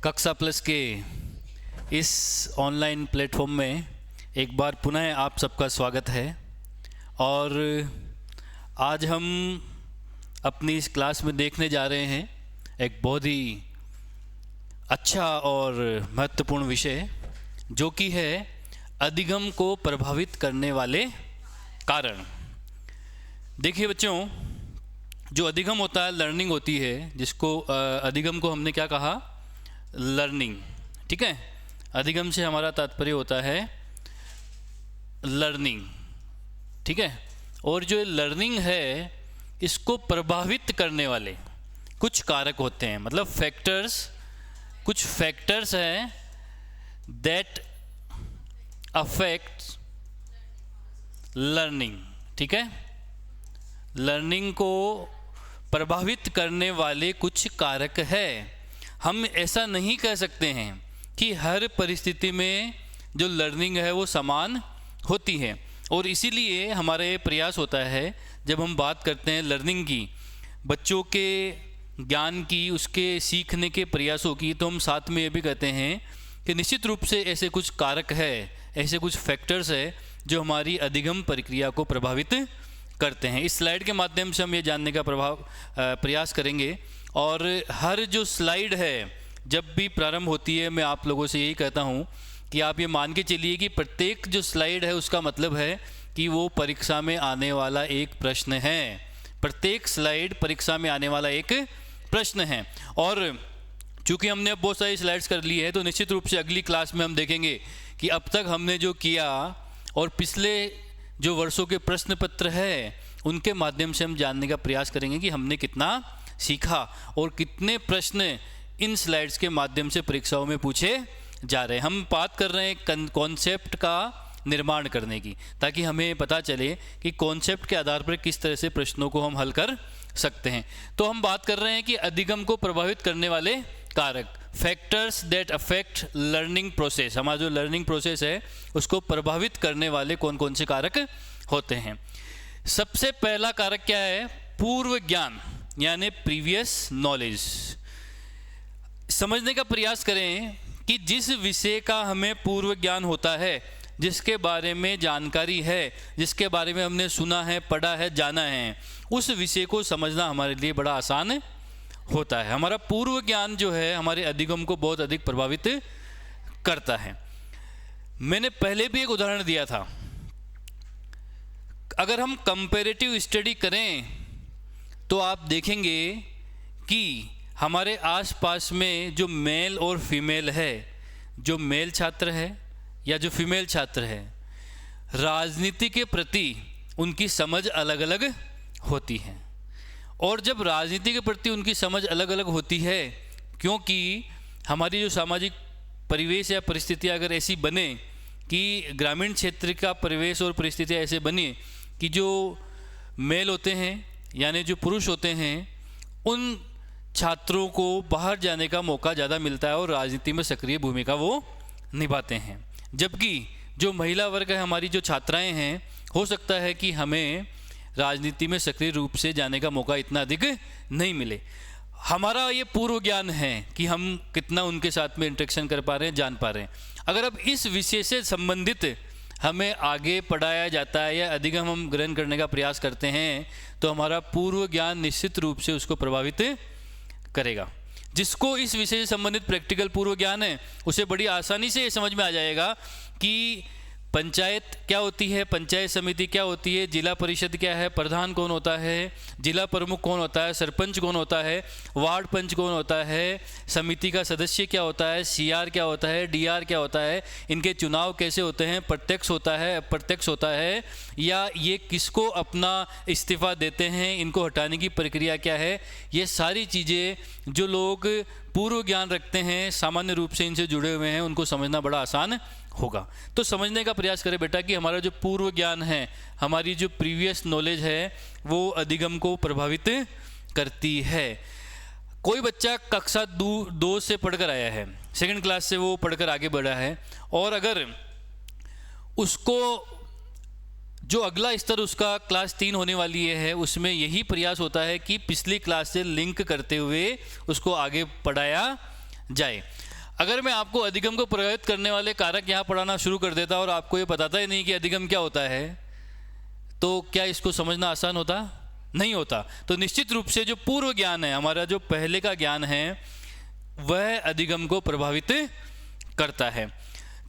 कक्षा प्लस के इस ऑनलाइन प्लेटफॉर्म में एक बार पुनः आप सबका स्वागत है। और आज हम अपनी इस क्लास में देखने जा रहे हैं एक बहुत ही अच्छा और महत्वपूर्ण विषय, जो कि है अधिगम को प्रभावित करने वाले कारण। देखिए बच्चों, जो अधिगम होता है, लर्निंग होती है, जिसको अधिगम को हमने क्या कहा, लर्निंग। ठीक है, अधिगम से हमारा तात्पर्य होता है लर्निंग। ठीक है, और जो लर्निंग है इसको प्रभावित करने वाले कुछ कारक होते हैं, मतलब फैक्टर्स, कुछ फैक्टर्स हैं दैट अफेक्ट्स लर्निंग। ठीक है, लर्निंग को प्रभावित करने वाले कुछ कारक है। हम ऐसा नहीं कह सकते हैं कि हर परिस्थिति में जो लर्निंग है वो समान होती है, और इसीलिए हमारा ये प्रयास होता है जब हम बात करते हैं लर्निंग की, बच्चों के ज्ञान की, उसके सीखने के प्रयासों की, तो हम साथ में ये भी कहते हैं कि निश्चित रूप से ऐसे कुछ कारक है, ऐसे कुछ फैक्टर्स है जो हमारी अधिगम प्रक्रिया को प्रभावित करते हैं। इस स्लाइड के माध्यम से हम ये जानने का प्रयास करेंगे। और हर जो स्लाइड है जब भी प्रारंभ होती है, मैं आप लोगों से यही कहता हूँ कि आप ये मान के चलिए कि प्रत्येक जो स्लाइड है उसका मतलब है कि वो परीक्षा में आने वाला एक प्रश्न है। प्रत्येक स्लाइड परीक्षा में आने वाला एक प्रश्न है। और चूंकि हमने अब बहुत सारी स्लाइड्स कर ली है, तो निश्चित रूप से अगली क्लास में हम देखेंगे कि अब तक हमने जो किया और पिछले जो वर्षों के प्रश्न पत्र है उनके माध्यम से हम जानने का प्रयास करेंगे कि हमने कितना सीखा और कितने प्रश्न इन स्लाइड्स के माध्यम से परीक्षाओं में पूछे जा रहे हैं। हम बात कर रहे हैं कॉन्सेप्ट का निर्माण करने की, ताकि हमें पता चले कि कॉन्सेप्ट के आधार पर किस तरह से प्रश्नों को हम हल कर सकते हैं। तो हम बात कर रहे हैं कि अधिगम को प्रभावित करने वाले कारक, factors that affect learning process. हमारा जो लर्निंग प्रोसेस है उसको प्रभावित करने वाले कौन कौन से कारक होते हैं। सबसे पहला कारक क्या है, पूर्व ज्ञान, यानी प्रीवियस नॉलेज। समझने का प्रयास करें कि जिस विषय का हमें पूर्व ज्ञान होता है, जिसके बारे में जानकारी है, जिसके बारे में हमने सुना है, पढ़ा है, जाना है, उस विषय को समझना हमारे लिए बड़ा आसान होता है। हमारा पूर्व ज्ञान जो है हमारे अधिगम को बहुत अधिक प्रभावित करता है। मैंने पहले भी एक उदाहरण दिया था। अगर हम कंपैरेटिव स्टडी करें तो आप देखेंगे कि हमारे आसपास में जो मेल और फीमेल है, जो मेल छात्र है या जो फीमेल छात्र है, राजनीति के प्रति उनकी समझ अलग अलग होती है। और जब राजनीति के प्रति उनकी समझ अलग अलग होती है, क्योंकि हमारी जो सामाजिक परिवेश या परिस्थितियाँ अगर ऐसी बने कि ग्रामीण क्षेत्र का परिवेश और परिस्थितियाँ ऐसे बनी कि जो मेल होते हैं यानी जो पुरुष होते हैं, उन छात्रों को बाहर जाने का मौका ज़्यादा मिलता है और राजनीति में सक्रिय भूमिका वो निभाते हैं, जबकि जो महिला वर्ग है, हमारी जो छात्राएं हैं, हो सकता है कि हमें राजनीति में सक्रिय रूप से जाने का मौका इतना अधिक नहीं मिले। हमारा ये पूर्व ज्ञान है कि हम कितना उनके साथ में इंटरेक्शन कर पा रहे हैं, जान पा रहे हैं। अगर अब इस विषय से संबंधित हमें आगे पढ़ाया जाता है या अधिगम हम ग्रहण करने का प्रयास करते हैं, तो हमारा पूर्व ज्ञान निश्चित रूप से उसको प्रभावित करेगा। जिसको इस विषय से संबंधित प्रैक्टिकल पूर्व ज्ञान है, उसे बड़ी आसानी से ये समझ में आ जाएगा कि पंचायत क्या होती है, पंचायत समिति क्या होती है, जिला परिषद क्या है, प्रधान कौन होता है, जिला प्रमुख कौन होता है, सरपंच कौन होता है, वार्ड पंच कौन होता है, समिति का सदस्य क्या होता है, सीआर क्या होता है, डीआर क्या होता है, इनके चुनाव कैसे होते हैं, प्रत्यक्ष होता है, अप्रत्यक्ष होता है, या ये किसको अपना इस्तीफा देते हैं, इनको हटाने की प्रक्रिया क्या है। ये सारी चीज़ें जो लोग पूर्व ज्ञान रखते हैं, सामान्य रूप से इनसे जुड़े हुए हैं, उनको समझना बड़ा आसान होगा। तो समझने का प्रयास करें बेटा कि हमारा जो पूर्व ज्ञान है, हमारी जो प्रीवियस नॉलेज है, वो अधिगम को प्रभावित करती है। कोई बच्चा कक्षा 2 से पढ़कर आया है, सेकंड क्लास से वो पढ़कर आगे बढ़ा है, और अगर उसको जो अगला स्तर उसका क्लास 3 होने वाली है, उसमें यही प्रयास होता है कि पिछली क्लास से लिंक करते हुए उसको आगे पढ़ाया जाए। अगर मैं आपको अधिगम को प्रभावित करने वाले कारक यहाँ पढ़ाना शुरू कर देता और आपको ये बताता ही नहीं कि अधिगम क्या होता है, तो क्या इसको समझना आसान होता? नहीं होता। तो निश्चित रूप से जो पूर्व ज्ञान है, हमारा जो पहले का ज्ञान है, वह अधिगम को प्रभावित करता है।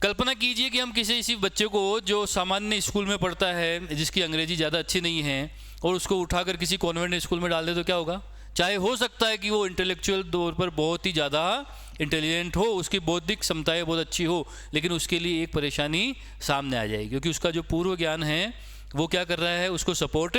कल्पना कीजिए कि हम किसी बच्चे को जो सामान्य स्कूल में पढ़ता है, जिसकी अंग्रेजी ज़्यादा अच्छी नहीं है, और उसको उठाकर किसी कॉन्वेंट स्कूल में डाल दे तो क्या होगा? चाहे हो सकता है कि वो इंटेलेक्चुअल तौर पर बहुत ही ज़्यादा इंटेलिजेंट हो, उसकी बौद्धिक क्षमताएं बहुत अच्छी हो, लेकिन उसके लिए एक परेशानी सामने आ जाएगी, क्योंकि उसका जो पूर्व ज्ञान है वो क्या कर रहा है? उसको सपोर्ट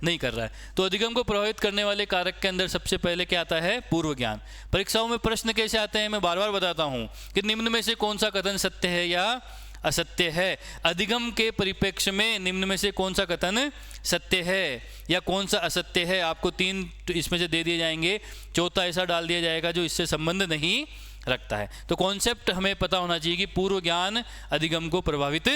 नहीं कर रहा है। तो अधिगम को प्रभावित करने वाले कारक के अंदर सबसे पहले क्या आता है? पूर्व ज्ञान। परीक्षाओं में प्रश्न कैसे आते हैं मैं बार बार बताता हूं कि निम्न में से कौन सा कथन सत्य है या असत्य है। अधिगम के परिप्रेक्ष्य में निम्न में से कौन सा कथन सत्य है या कौन सा असत्य है, आपको 3 इसमें से दे दिए जाएंगे, चौथा ऐसा डाल दिया जाएगा जो इससे संबंध नहीं रखता है। तो कॉन्सेप्ट हमें पता होना चाहिए कि पूर्व ज्ञान अधिगम को प्रभावित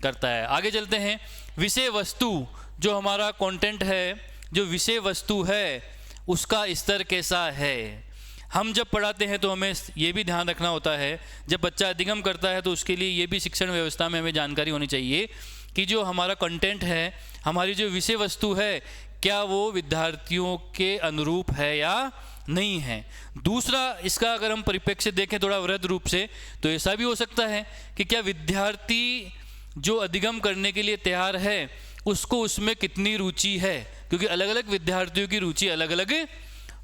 करता है। आगे चलते हैं। विषय वस्तु, जो हमारा कंटेंट है, जो विषय वस्तु है, उसका स्तर कैसा है। हम जब पढ़ाते हैं तो हमें ये भी ध्यान रखना होता है, जब बच्चा अधिगम करता है तो उसके लिए ये भी शिक्षण व्यवस्था में हमें जानकारी होनी चाहिए कि जो हमारा कंटेंट है, हमारी जो विषय वस्तु है, क्या वो विद्यार्थियों के अनुरूप है या नहीं है। दूसरा, इसका अगर हम परिप्रेक्ष्य देखें थोड़ा वृहद रूप से, तो ऐसा भी हो सकता है कि क्या विद्यार्थी जो अधिगम करने के लिए तैयार है उसको उसमें कितनी रुचि है, क्योंकि अलग अलग विद्यार्थियों की रुचि अलग अलग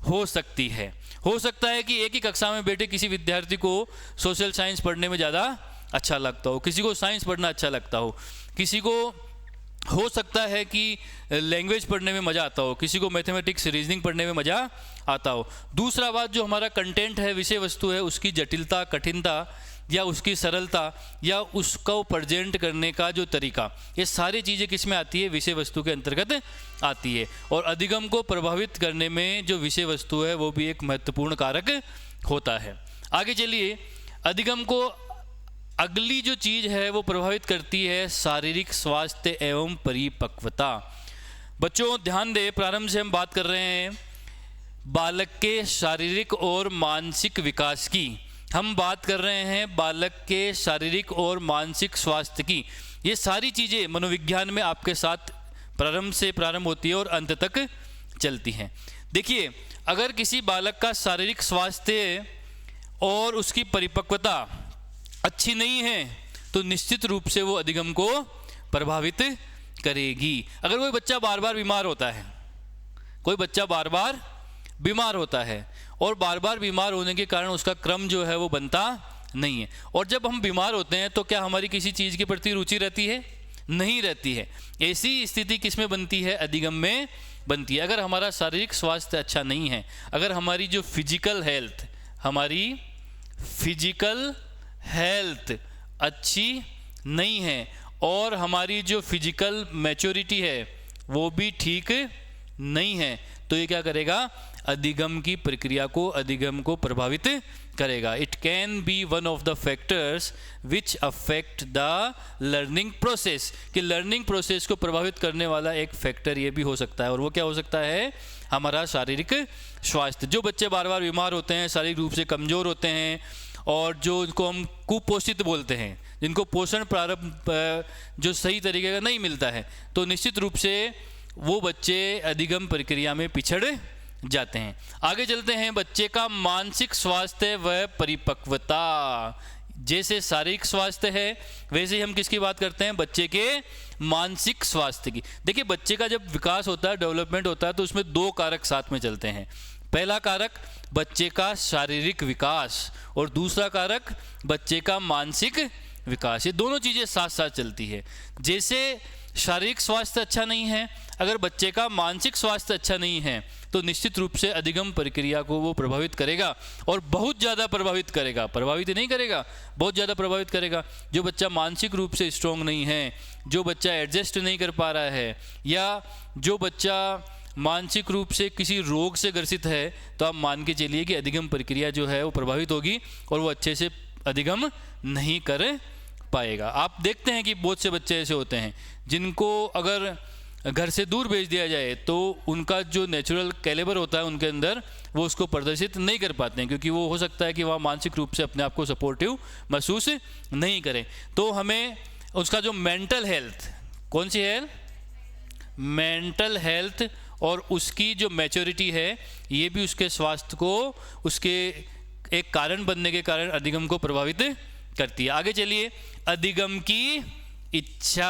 हो सकती है। हो सकता है कि एक ही कक्षा में बैठे किसी विद्यार्थी को सोशल साइंस पढ़ने में ज़्यादा अच्छा लगता हो, किसी को साइंस पढ़ना अच्छा लगता हो, किसी को हो सकता है कि लैंग्वेज पढ़ने में मज़ा आता हो, किसी को मैथमेटिक्स रीजनिंग पढ़ने में मज़ा आता हो। दूसरा बात, जो हमारा कंटेंट है, विषय वस्तु है, उसकी जटिलता, कठिनता या उसकी सरलता या उसको प्रेजेंट करने का जो तरीका, ये सारी चीज़ें किस में आती है? विषय वस्तु के अंतर्गत आती है। और अधिगम को प्रभावित करने में जो विषय वस्तु है वो भी एक महत्वपूर्ण कारक होता है। आगे चलिए, अधिगम को अगली जो चीज़ है वो प्रभावित करती है शारीरिक स्वास्थ्य एवं परिपक्वता। बच्चों ध्यान दें, प्रारंभ से हम बात कर रहे हैं बालक के शारीरिक और मानसिक विकास की। हम बात कर रहे हैं बालक के शारीरिक और मानसिक स्वास्थ्य की। ये सारी चीज़ें मनोविज्ञान में आपके साथ प्रारंभ से प्रारंभ होती है और अंत तक चलती हैं। देखिए, अगर किसी बालक का शारीरिक स्वास्थ्य और उसकी परिपक्वता अच्छी नहीं है तो निश्चित रूप से वो अधिगम को प्रभावित करेगी। अगर कोई बच्चा बार बार बीमार होता है, कोई बच्चा बार बार बीमार होता है और बार बार बीमार होने के कारण उसका क्रम जो है वो बनता नहीं है, और जब हम बीमार होते हैं तो क्या हमारी किसी चीज़ के प्रति रुचि रहती है? नहीं रहती है। ऐसी स्थिति किस में बनती है? अधिगम में बनती है। अगर हमारा शारीरिक स्वास्थ्य अच्छा नहीं है, अगर हमारी जो फिजिकल हेल्थ अच्छी नहीं है और हमारी जो फिजिकल मैच्योरिटी है वो भी ठीक नहीं है, तो ये क्या करेगा? अधिगम की प्रक्रिया को, अधिगम को प्रभावित करेगा। It can be one of the factors which affect the learning process, कि लर्निंग प्रोसेस को प्रभावित करने वाला एक फैक्टर ये भी हो सकता है। और वो क्या हो सकता है? हमारा शारीरिक स्वास्थ्य। जो बच्चे बार बार बीमार होते हैं, शारीरिक रूप से कमज़ोर होते हैं और जो इनको हम कुपोषित बोलते हैं, जिनको पोषण प्रारंभ जो सही तरीके का नहीं मिलता है, तो निश्चित रूप से वो बच्चे अधिगम प्रक्रिया में पिछड़ जाते हैं। आगे चलते हैं। बच्चे का मानसिक स्वास्थ्य व परिपक्वता। जैसे शारीरिक स्वास्थ्य है वैसे ही हम किसकी बात करते हैं? बच्चे के मानसिक स्वास्थ्य की। देखिए, बच्चे का जब विकास होता है, डेवलपमेंट होता है, तो उसमें 2 कारक साथ में चलते हैं। पहला कारक बच्चे का शारीरिक विकास और दूसरा कारक बच्चे का मानसिक विकास। ये दोनों चीज़ें साथ साथ चलती है। जैसे शारीरिक स्वास्थ्य अच्छा नहीं है, अगर बच्चे का मानसिक स्वास्थ्य अच्छा नहीं है तो निश्चित रूप से अधिगम प्रक्रिया को वो प्रभावित करेगा और बहुत ज़्यादा प्रभावित करेगा। प्रभावित नहीं करेगा, बहुत ज़्यादा प्रभावित करेगा। जो बच्चा मानसिक रूप से स्ट्रॉन्ग नहीं है, जो बच्चा एडजस्ट नहीं कर पा रहा है, या जो बच्चा मानसिक रूप से किसी रोग से ग्रसित है, तो आप मान के चलिए कि अधिगम प्रक्रिया जो है वो प्रभावित होगी और वो अच्छे से अधिगम नहीं कर पाएगा। आप देखते हैं कि बहुत से बच्चे ऐसे होते हैं जिनको अगर घर से दूर भेज दिया जाए तो उनका जो नेचुरल कैलिबर होता है उनके अंदर, वो उसको प्रदर्शित नहीं कर पाते हैं, क्योंकि वो हो सकता है कि वहाँ मानसिक रूप से अपने आप को सपोर्टिव महसूस नहीं करें। तो हमें उसका जो मेंटल हेल्थ, कौन सी है, मेंटल हेल्थ, और उसकी जो मैच्योरिटी है, ये भी उसके स्वास्थ्य को, उसके एक कारण बनने के कारण अधिगम को प्रभावित करती है। आगे चलिए, अधिगम की इच्छा,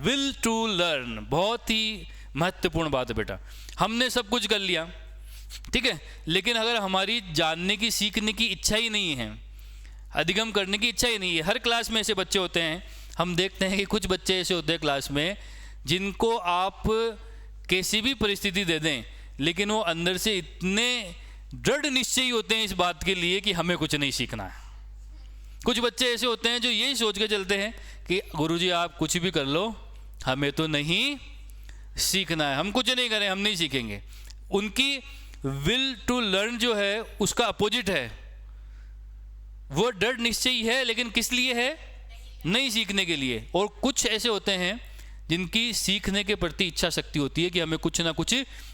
विल टू लर्न, बहुत ही महत्वपूर्ण बात है बेटा। हमने सब कुछ कर लिया, ठीक है, लेकिन अगर हमारी जानने की, सीखने की इच्छा ही नहीं है, अधिगम करने की इच्छा ही नहीं है। हर क्लास में ऐसे बच्चे होते हैं, हम देखते हैं कि कुछ बच्चे ऐसे होते हैं क्लास में जिनको आप कैसी भी परिस्थिति दे दें, लेकिन वो अंदर से इतने दृढ़ निश्चयी होते हैं इस बात के लिए कि हमें कुछ नहीं सीखना है। कुछ बच्चे ऐसे होते हैं जो यही सोच के चलते हैं कि गुरुजी आप कुछ भी कर लो, हमें तो नहीं सीखना है, हम कुछ नहीं करें, हम नहीं सीखेंगे। उनकी विल टू लर्न जो है उसका अपोजिट है, वो दृढ़ निश्चयी है, लेकिन किस लिए है, नहीं सीखने के लिए। और कुछ ऐसे होते हैं जिनकी सीखने के प्रति इच्छा शक्ति होती है कि हमें कुछ ना कुछ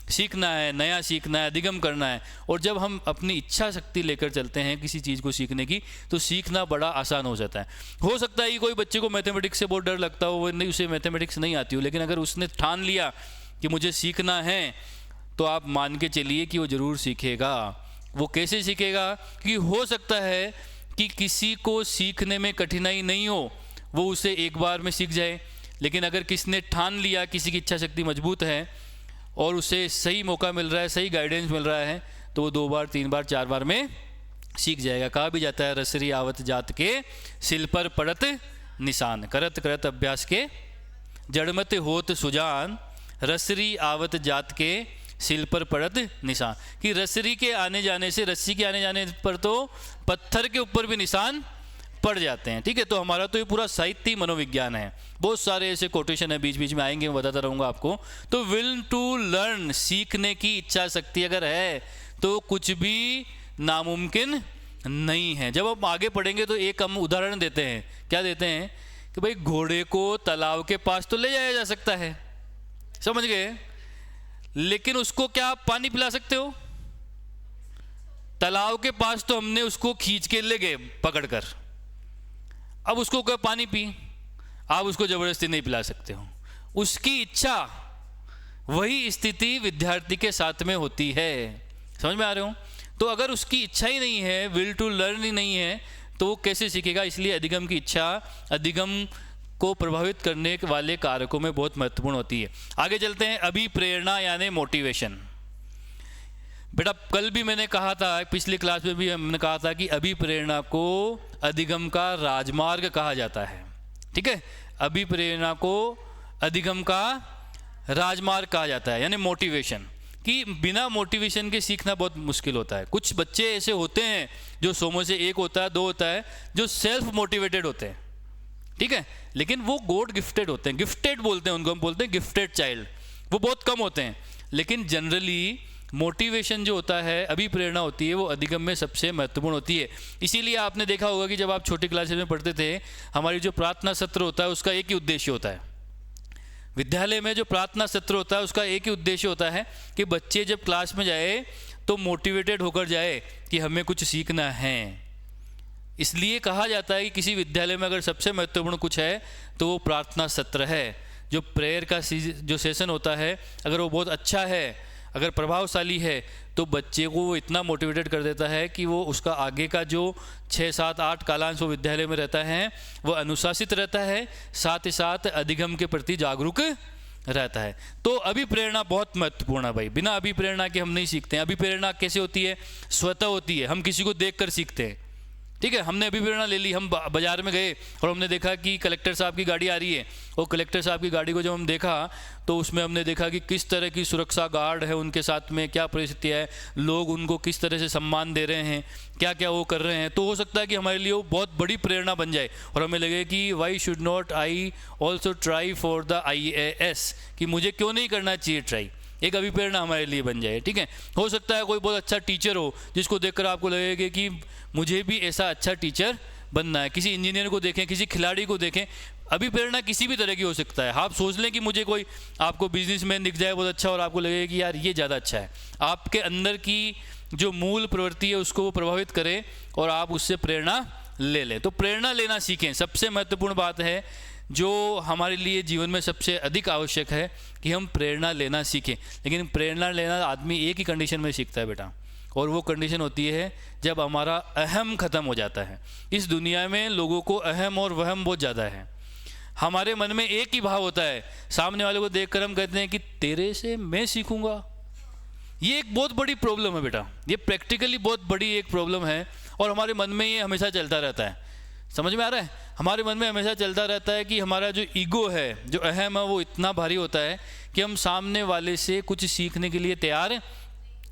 सीखना है, नया सीखना है, अधिगम करना है। और जब हम अपनी इच्छा शक्ति लेकर चलते हैं किसी चीज़ को सीखने की, तो सीखना बड़ा आसान हो जाता है। हो सकता है कि कोई बच्चे को मैथमेटिक्स से बहुत डर लगता हो, वो नहीं, उसे मैथमेटिक्स नहीं आती हो, लेकिन अगर उसने ठान लिया कि मुझे सीखना है, तो आप मान के चलिए कि वो ज़रूर सीखेगा। वो कैसे सीखेगा? कि हो सकता है कि किसी को सीखने में कठिनाई नहीं हो, वो उसे एक बार में सीख जाए, लेकिन अगर किसने ठान लिया, किसी की इच्छा शक्ति मजबूत है और उसे सही मौका मिल रहा है, सही गाइडेंस मिल रहा है, तो वो 2 बार 3 बार 4 बार में सीख जाएगा। कहा भी जाता है, रसरी आवत जात के सिल पर पड़त निशान, करत करत अभ्यास के जड़मत होत सुजान, रसरी आवत जात के सिल पर पड़त निशान। कि रसरी के आने जाने से, रस्सी के आने जाने पर तो पत्थर के ऊपर भी निशान पड़ जाते हैं, ठीक है। तो हमारा तो ये पूरा साहित्य मनोविज्ञान है, बहुत सारे ऐसे कोटेशन है, बीच बीच में आएंगे, मैं बताता रहूँगा आपको। तो विल टू लर्न, सीखने की इच्छा शक्ति अगर है तो कुछ भी नामुमकिन नहीं है। जब हम आगे पढ़ेंगे तो एक हम उदाहरण देते हैं, क्या देते हैं कि भाई घोड़े को तालाब के पास तो ले जाया जा सकता है, समझ गए, लेकिन उसको क्या आप पानी पिला सकते हो? तालाब के पास तो हमने उसको खींच के ले गए पकड़कर, अब उसको क्या पानी पी, आप उसको जबरदस्ती नहीं पिला सकते हो। उसकी इच्छा, वही स्थिति विद्यार्थी के साथ में होती है, समझ में आ रहे हो? तो अगर उसकी इच्छा ही नहीं है, विल टू लर्न ही नहीं है, तो वो कैसे सीखेगा? इसलिए अधिगम की इच्छा अधिगम को प्रभावित करने वाले कारकों में बहुत महत्वपूर्ण होती है। आगे चलते हैं, अभिप्रेरणा यानी मोटिवेशन। बेटा कल भी मैंने कहा था, पिछली क्लास में भी हमने कहा था कि अभिप्रेरणा को अधिगम का राजमार्ग कहा जाता है, ठीक है। अभिप्रेरणा को अधिगम का राजमार्ग कहा जाता है, यानी मोटिवेशन। कि बिना मोटिवेशन के सीखना बहुत मुश्किल होता है। कुछ बच्चे ऐसे होते हैं जो 100 में से 1 होता है, 2 होता है, जो सेल्फ मोटिवेटेड होते हैं, ठीक है, लेकिन वो गॉड गिफ्टेड होते हैं, गिफ्टेड बोलते हैं उनको, हम बोलते हैं गिफ्टेड चाइल्ड, वो बहुत कम होते हैं। लेकिन जनरली मोटिवेशन जो होता है, अभिप्रेरणा होती है, वो अधिगम में सबसे महत्वपूर्ण होती है। इसीलिए आपने देखा होगा कि जब आप छोटी क्लासेस में पढ़ते थे, हमारी जो प्रार्थना सत्र होता है उसका एक ही उद्देश्य होता है। विद्यालय में जो प्रार्थना सत्र होता है उसका एक ही उद्देश्य होता है कि बच्चे जब क्लास में जाए तो मोटिवेटेड होकर जाए कि हमें कुछ सीखना है। इसलिए कहा जाता है कि किसी विद्यालय में अगर सबसे महत्वपूर्ण कुछ है तो वो प्रार्थना सत्र है। जो प्रेयर का जो सेशन होता है, अगर वो बहुत अच्छा है, अगर प्रभावशाली है, तो बच्चे को वो इतना मोटिवेटेड कर देता है कि वो उसका आगे का जो 6, 7, 8 कालांश वो विद्यालय में रहता है वो अनुशासित रहता है, साथ ही साथ अधिगम के प्रति जागरूक रहता है। तो अभिप्रेरणा बहुत महत्वपूर्ण है भाई, बिना अभिप्रेरणा के हम नहीं सीखते हैं। अभिप्रेरणा कैसे होती है? स्वतः होती है, हम किसी को देख कर सीखते हैं, ठीक है। हमने अभिप्रेरणा ले ली, हम बाजार में गए और हमने देखा कि कलेक्टर साहब की गाड़ी आ रही है, और कलेक्टर साहब की गाड़ी को जब हम देखा तो उसमें हमने देखा कि किस तरह की सुरक्षा गार्ड है उनके साथ में, क्या परिस्थिति है, लोग उनको किस तरह से सम्मान दे रहे हैं, क्या क्या वो कर रहे हैं। तो हो सकता है कि हमारे लिए वो बहुत बड़ी प्रेरणा बन जाए और हमें लगे कि why should not I also try for the IAS, कि मुझे क्यों नहीं करना चाहिए ट्राई। एक अभिप्रेरणा हमारे लिए बन जाए, ठीक है। हो सकता है कोई बहुत अच्छा टीचर हो जिसको देखकर आपको लगेगा कि मुझे भी ऐसा अच्छा टीचर बनना है। किसी इंजीनियर को देखें, किसी खिलाड़ी को देखें, अभी प्रेरणा किसी भी तरह की हो सकता है। आप सोच लें कि मुझे कोई आपको बिजनेसमैन दिख जाए बहुत अच्छा और आपको लगेगा कि यार ये ज़्यादा अच्छा है, आपके अंदर की जो मूल प्रवृत्ति है उसको वो प्रभावित करे और आप उससे प्रेरणा ले लें। तो प्रेरणा लेना सीखें। सबसे महत्वपूर्ण बात है जो हमारे लिए जीवन में सबसे अधिक आवश्यक है कि हम प्रेरणा लेना सीखें। लेकिन प्रेरणा लेना आदमी एक ही कंडीशन में सीखता है बेटा, और वो कंडीशन होती है जब हमारा अहम ख़त्म हो जाता है। इस दुनिया में लोगों को अहम और वहम बहुत ज़्यादा है। हमारे मन में एक ही भाव होता है, सामने वाले को देखकर हम कहते हैं कि तेरे से मैं सीखूंगा। ये एक बहुत बड़ी प्रॉब्लम है बेटा, ये प्रैक्टिकली बहुत बड़ी एक प्रॉब्लम है, और हमारे मन में ये हमेशा चलता रहता है। समझ में आ रहा है? हमारे मन में हमेशा चलता रहता है कि हमारा जो ईगो है, जो अहम है, वो इतना भारी होता है कि हम सामने वाले से कुछ सीखने के लिए तैयार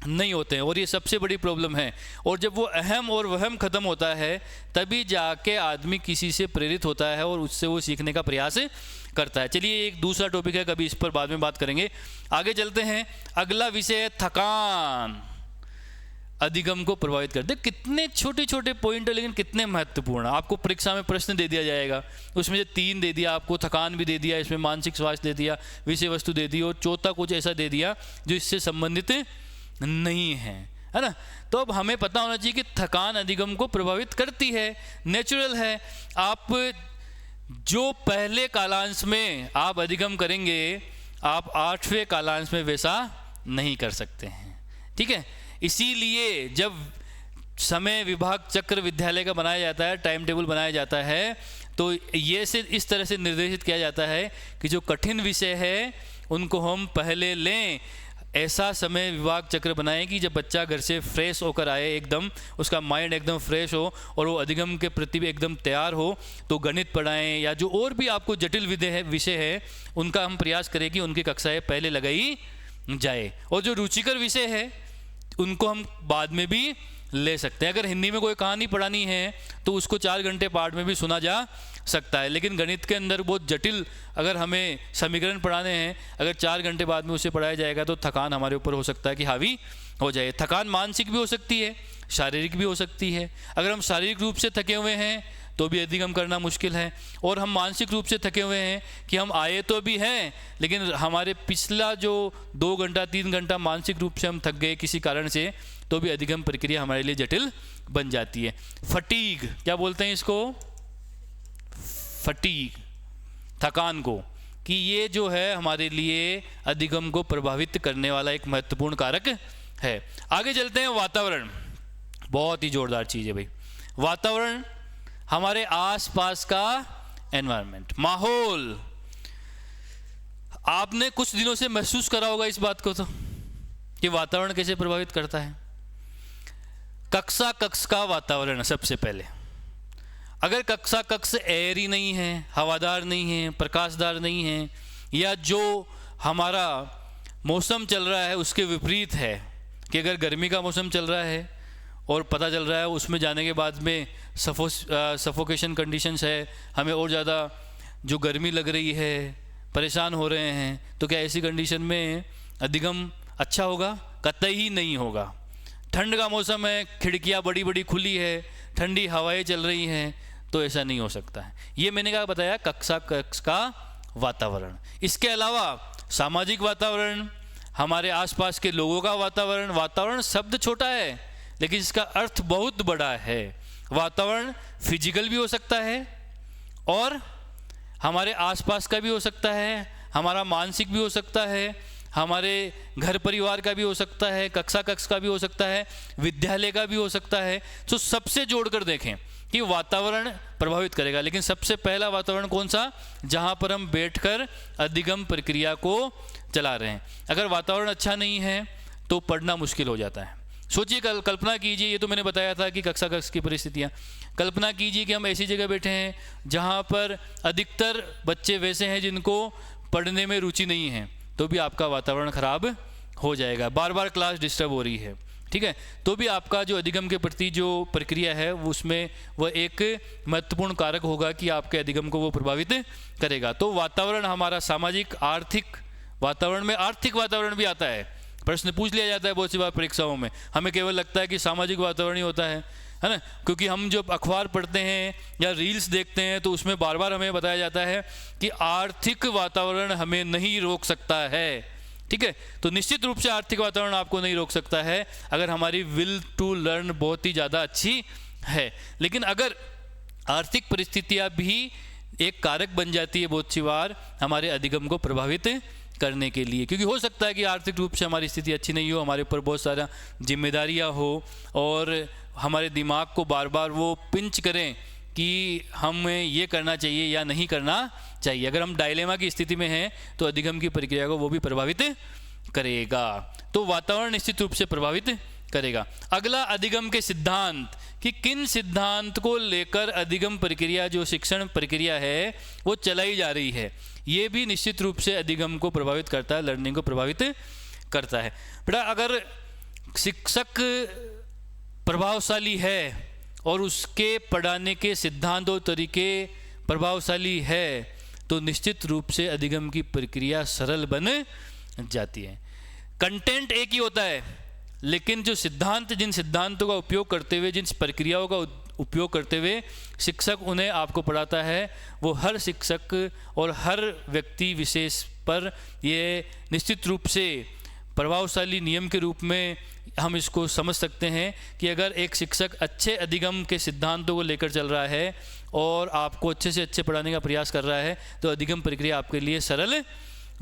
नहीं होते हैं, और ये सबसे बड़ी प्रॉब्लम है। और जब वो अहम और वहम ख़त्म होता है तभी जाके आदमी किसी से प्रेरित होता है और उससे वो सीखने का प्रयास करता है। चलिए एक दूसरा टॉपिक है, कभी इस पर बाद में बात करेंगे। आगे चलते हैं। अगला विषय है थकान अधिगम को प्रभावित करते। कितने छोटे छोटे पॉइंट है लेकिन कितने महत्वपूर्ण। आपको परीक्षा में प्रश्न दे दिया जाएगा, उसमें से 3 दे दिया, आपको थकान भी दे दिया, इसमें मानसिक स्वास्थ्य दे दिया, विषय वस्तु दे दी, और चौथा कुछ ऐसा दे दिया जो इससे संबंधित नहीं है ना। तो अब हमें पता होना चाहिए कि थकान अधिगम को प्रभावित करती है, नेचुरल है। आप जो पहले कालांश में आप अधिगम करेंगे, आप 8वें कालांश में वैसा नहीं कर सकते हैं, ठीक है। इसीलिए जब समय विभाग चक्र विद्यालय का बनाया जाता है, टाइम टेबल बनाया जाता है, तो ये से इस तरह से निर्देशित किया जाता है कि जो कठिन विषय है उनको हम पहले लें। ऐसा समय विभाग चक्र बनाएं कि जब बच्चा घर से फ्रेश होकर आए, एकदम उसका माइंड एकदम फ्रेश हो और वो अधिगम के प्रति भी एकदम तैयार हो, तो गणित पढ़ाएं या जो और भी आपको जटिल विषय है उनका हम प्रयास करें कि उनकी कक्षाएं पहले लगाई जाए, और जो रुचिकर विषय है उनको हम बाद में भी ले सकते हैं। अगर हिंदी में कोई कहानी पढ़ानी है तो उसको 4 घंटे पाठ में भी सुना जा सकता है, लेकिन गणित के अंदर बहुत जटिल अगर हमें समीकरण पढ़ाने हैं, अगर 4 घंटे बाद में उसे पढ़ाया जाएगा तो थकान हमारे ऊपर हो सकता है कि हावी हो जाए। थकान मानसिक भी हो सकती है, शारीरिक भी हो सकती है। अगर हम शारीरिक रूप से थके हुए हैं तो भी अधिगम करना मुश्किल है, और हम मानसिक रूप से थके हुए हैं कि हम आए तो भी हैं लेकिन हमारे पिछला जो 2 घंटा 3 घंटा मानसिक रूप से हम थक गए किसी कारण से, तो भी अधिगम प्रक्रिया हमारे लिए जटिल बन जाती है। फटीग, क्या बोलते हैं इसको? फटीग, थकान को, कि ये जो है हमारे लिए अधिगम को प्रभावित करने वाला एक महत्वपूर्ण कारक है। आगे चलते हैं। वातावरण बहुत ही जोरदार चीज़ है भाई। वातावरण हमारे आसपास का एनवायरनमेंट, माहौल। आपने कुछ दिनों से महसूस करा होगा इस बात को तो कि वातावरण कैसे प्रभावित करता है। कक्ष का वातावरण सबसे पहले, अगर कक्ष एयरी नहीं है, हवादार नहीं है, प्रकाशदार नहीं है, या जो हमारा मौसम चल रहा है उसके विपरीत है, कि अगर गर्मी का मौसम चल रहा है और पता चल रहा है उसमें जाने के बाद में सफोकेशन कंडीशंस है, हमें और ज़्यादा जो गर्मी लग रही है, परेशान हो रहे हैं, तो क्या ऐसी कंडीशन में अधिगम अच्छा होगा? कतई ही नहीं होगा। ठंड का मौसम है, खिड़कियाँ बड़ी बड़ी खुली है, ठंडी हवाएं चल रही हैं, तो ऐसा नहीं हो सकता है। ये मैंने क्या बताया, कक्ष का वातावरण। इसके अलावा सामाजिक वातावरण, हमारे आसपास के लोगों का वातावरण। वातावरण शब्द छोटा है लेकिन इसका अर्थ बहुत बड़ा है। वातावरण फिजिकल भी हो सकता है और हमारे आसपास का भी हो सकता है, हमारा मानसिक भी हो सकता है, हमारे घर परिवार का भी हो सकता है, कक्ष का भी हो सकता है, विद्यालय का भी हो सकता है। तो सबसे जोड़कर देखें कि वातावरण प्रभावित करेगा। लेकिन सबसे पहला वातावरण कौन सा? जहाँ पर हम बैठकर अधिगम प्रक्रिया को चला रहे हैं। अगर वातावरण अच्छा नहीं है तो पढ़ना मुश्किल हो जाता है। सोचिए, कल्पना कीजिए, ये तो मैंने बताया था कि कक्ष की परिस्थितियाँ। कल्पना कीजिए कि हम ऐसी जगह बैठे हैं जहाँ पर अधिकतर बच्चे वैसे हैं जिनको पढ़ने में रुचि नहीं है, तो भी आपका वातावरण खराब हो जाएगा। बार बार क्लास डिस्टर्ब हो रही है, ठीक है, तो भी आपका जो अधिगम के प्रति जो प्रक्रिया है उसमें वह एक महत्वपूर्ण कारक होगा कि आपके अधिगम को वो प्रभावित करेगा। तो वातावरण हमारा सामाजिक, आर्थिक वातावरण में आर्थिक वातावरण भी आता है। प्रश्न पूछ लिया जाता है बहुत सी बार परीक्षाओं में, हमें केवल लगता है कि सामाजिक वातावरण ही होता है, है ना। क्योंकि हम जब अखबार पढ़ते हैं या रील्स देखते हैं तो उसमें बार बार हमें बताया जाता है कि आर्थिक वातावरण हमें नहीं रोक सकता है, ठीक है। तो निश्चित रूप से आर्थिक वातावरण आपको नहीं रोक सकता है अगर हमारी विल टू लर्न बहुत ही ज़्यादा अच्छी है। लेकिन अगर आर्थिक परिस्थितियाँ भी एक कारक बन जाती है बहुत सी बार हमारे अधिगम को प्रभावित करने के लिए, क्योंकि हो सकता है कि आर्थिक रूप से हमारी स्थिति अच्छी नहीं हो, हमारे ऊपर बहुत सारा जिम्मेदारियां हो और हमारे दिमाग को बार बार वो पिंच करें कि हमें ये करना चाहिए या नहीं करना चाहिए। अगर हम डायलेमा की स्थिति में हैं तो अधिगम की प्रक्रिया को वो भी प्रभावित करेगा। तो वातावरण निश्चित रूप से प्रभावित करेगा। अगला अधिगम के सिद्धांत, कि किन सिद्धांत को लेकर अधिगम प्रक्रिया जो शिक्षण प्रक्रिया है वो चलाई जा रही है, ये भी निश्चित रूप से अधिगम को प्रभावित करता है, लर्निंग को प्रभावित करता है। बेटा अगर शिक्षक प्रभावशाली है और उसके पढ़ाने के सिद्धांत और तरीके प्रभावशाली है तो निश्चित रूप से अधिगम की प्रक्रिया सरल बन जाती है। कंटेंट एक ही होता है लेकिन जो सिद्धांत, जिन सिद्धांतों का उपयोग करते हुए, जिन प्रक्रियाओं का उपयोग करते हुए शिक्षक उन्हें आपको पढ़ाता है, वो हर शिक्षक और हर व्यक्ति विशेष पर ये निश्चित रूप से प्रभावशाली नियम के रूप में हम इसको समझ सकते हैं कि अगर एक शिक्षक अच्छे अधिगम के सिद्धांतों को लेकर चल रहा है और आपको अच्छे से अच्छे पढ़ाने का प्रयास कर रहा है तो अधिगम प्रक्रिया आपके लिए सरल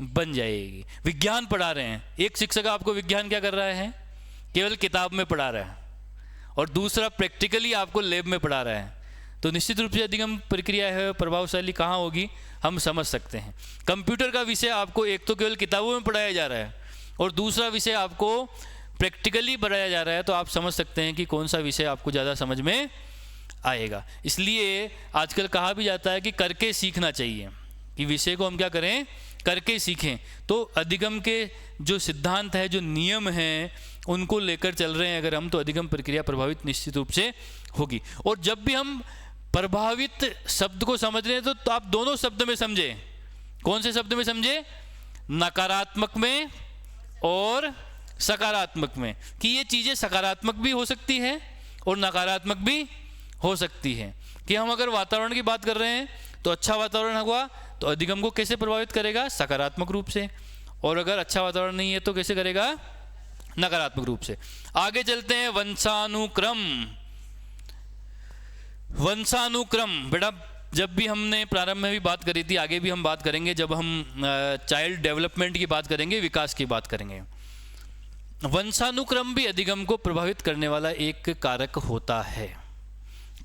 बन जाएगी। विज्ञान पढ़ा रहे हैं, एक शिक्षक आपको विज्ञान क्या कर रहा है, केवल किताब में पढ़ा रहा है, और दूसरा प्रैक्टिकली आपको लैब में पढ़ा रहा है, तो निश्चित रूप से अधिगम प्रक्रिया है प्रभावशाली कहाँ होगी हम समझ सकते हैं। कंप्यूटर का विषय आपको एक तो केवल किताबों में पढ़ाया जा रहा है और दूसरा विषय आपको प्रैक्टिकली पढ़ाया जा रहा है, तो आप समझ सकते हैं कि कौन सा विषय आपको ज़्यादा समझ में आएगा। इसलिए आजकल कहा भी जाता है कि करके सीखना चाहिए, कि विषय को हम क्या करें, करके सीखें। तो अधिगम के जो सिद्धांत है, जो नियम हैं, उनको लेकर चल रहे हैं अगर हम, तो अधिगम प्रक्रिया प्रभावित निश्चित रूप से होगी। और जब भी हम प्रभावित शब्द को समझ रहे हैं तो आप दोनों शब्द में समझे। कौन से शब्द में समझे, नकारात्मक में और सकारात्मक में, कि ये चीज़ें सकारात्मक भी हो सकती है और नकारात्मक भी हो सकती है। कि हम अगर वातावरण की बात कर रहे हैं तो अच्छा वातावरण हुआ तो अधिगम को कैसे प्रभावित करेगा, सकारात्मक रूप से, और अगर अच्छा वातावरण नहीं है तो कैसे करेगा, नकारात्मक रूप से। आगे चलते हैं, वंशानुक्रम। वंशानुक्रम बेटा जब भी हमने प्रारंभ में भी बात करी थी, आगे भी हम बात करेंगे जब हम चाइल्ड डेवलपमेंट की बात करेंगे, विकास की बात करेंगे। वंशानुक्रम भी अधिगम को प्रभावित करने वाला एक कारक होता है।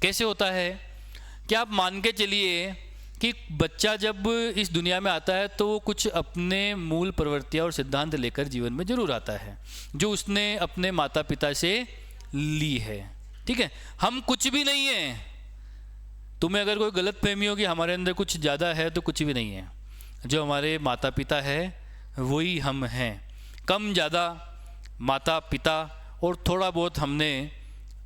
कैसे होता है, क्या आप मान के चलिए कि बच्चा जब इस दुनिया में आता है तो वो कुछ अपने मूल प्रवृत्तियाँ और सिद्धांत लेकर जीवन में जरूर आता है, जो उसने अपने माता पिता से ली है, ठीक है। हम कुछ भी नहीं हैं। तुम्हें अगर कोई गलत फहमी हो कि हमारे अंदर कुछ ज़्यादा है, तो कुछ भी नहीं है। जो हमारे माता पिता है वही हम हैं। कम ज़्यादा माता पिता और थोड़ा बहुत हमने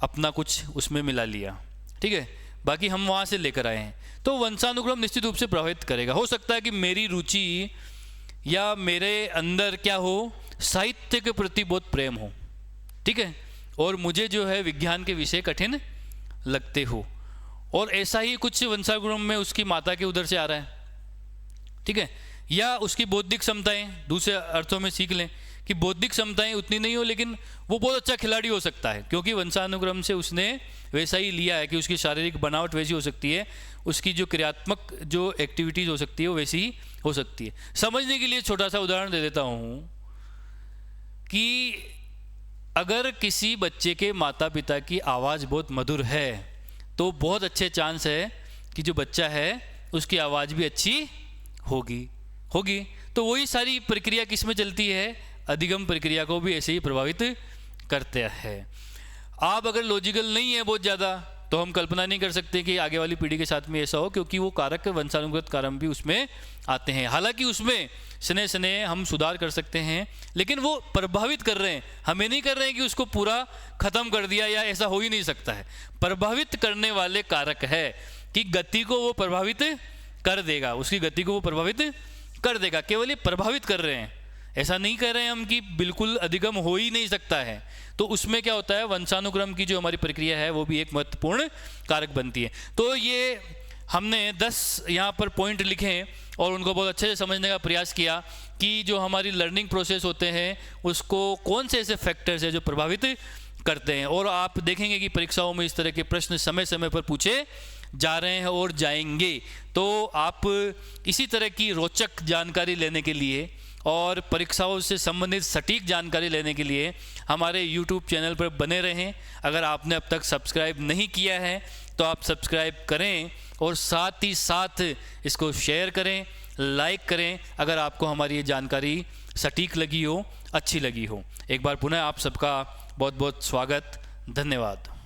अपना कुछ उसमें मिला लिया, ठीक है, बाकी हम वहाँ से लेकर आए हैं। तो वंशानुक्रम निश्चित रूप से प्रभावित करेगा। हो सकता है कि मेरी रुचि या मेरे अंदर क्या हो, साहित्य के प्रति बहुत प्रेम हो, ठीक है, और मुझे जो है विज्ञान के विषय कठिन लगते हो, और ऐसा ही कुछ वंशानुक्रम में उसकी माता के उधर से आ रहा है, ठीक है। या उसकी बौद्धिक क्षमताएं, दूसरे अर्थों में सीख लें कि बौद्धिक क्षमताएं उतनी नहीं हो लेकिन वो बहुत अच्छा खिलाड़ी हो सकता है, क्योंकि वंशानुक्रम से उसने वैसा ही लिया है कि उसकी शारीरिक बनावट वैसी हो सकती है, उसकी जो क्रियात्मक जो एक्टिविटीज़ हो सकती है वो वैसी ही हो सकती है। समझने के लिए छोटा सा उदाहरण दे देता हूँ कि अगर किसी बच्चे के माता पिता की आवाज़ बहुत मधुर है तो बहुत अच्छे चांस है कि जो बच्चा है उसकी आवाज़ भी अच्छी होगी। तो वही सारी प्रक्रिया किस में चलती है, अधिगम प्रक्रिया को भी ऐसे ही प्रभावित करते हैं। आप अगर लॉजिकल नहीं है बहुत ज़्यादा तो हम कल्पना नहीं कर सकते कि आगे वाली पीढ़ी के साथ में ऐसा हो, क्योंकि वो कारक, वंशानुगत कारक भी उसमें आते हैं। हालांकि उसमें स्नेह स्नेह हम सुधार कर सकते हैं, लेकिन वो प्रभावित कर रहे हैं, हमें नहीं कर रहे हैं कि उसको पूरा ख़त्म कर दिया, या ऐसा हो ही नहीं सकता है। प्रभावित करने वाले कारक है कि गति को वो प्रभावित कर देगा, उसकी गति को वो प्रभावित कर देगा, केवल ये प्रभावित कर रहे हैं, ऐसा नहीं कह रहे हैं हम कि बिल्कुल अधिगम हो ही नहीं सकता है। तो उसमें क्या होता है, वंशानुक्रम की जो हमारी प्रक्रिया है वो भी एक महत्वपूर्ण कारक बनती है। तो ये हमने 10 यहाँ पर पॉइंट लिखे और उनको बहुत अच्छे से समझने का प्रयास किया कि जो हमारी लर्निंग प्रोसेस होते हैं उसको कौन से ऐसे फैक्टर्स हैं जो प्रभावित करते हैं। और आप देखेंगे कि परीक्षाओं में इस तरह के प्रश्न समय समय पर पूछे जा रहे हैं और जाएंगे। तो आप इसी तरह की रोचक जानकारी लेने के लिए और परीक्षाओं से संबंधित सटीक जानकारी लेने के लिए हमारे YouTube चैनल पर बने रहें। अगर आपने अब तक सब्सक्राइब नहीं किया है तो आप सब्सक्राइब करें और साथ ही साथ इसको शेयर करें, लाइक करें अगर आपको हमारी ये जानकारी सटीक लगी हो, अच्छी लगी हो। एक बार पुनः आप सबका बहुत बहुत स्वागत, धन्यवाद।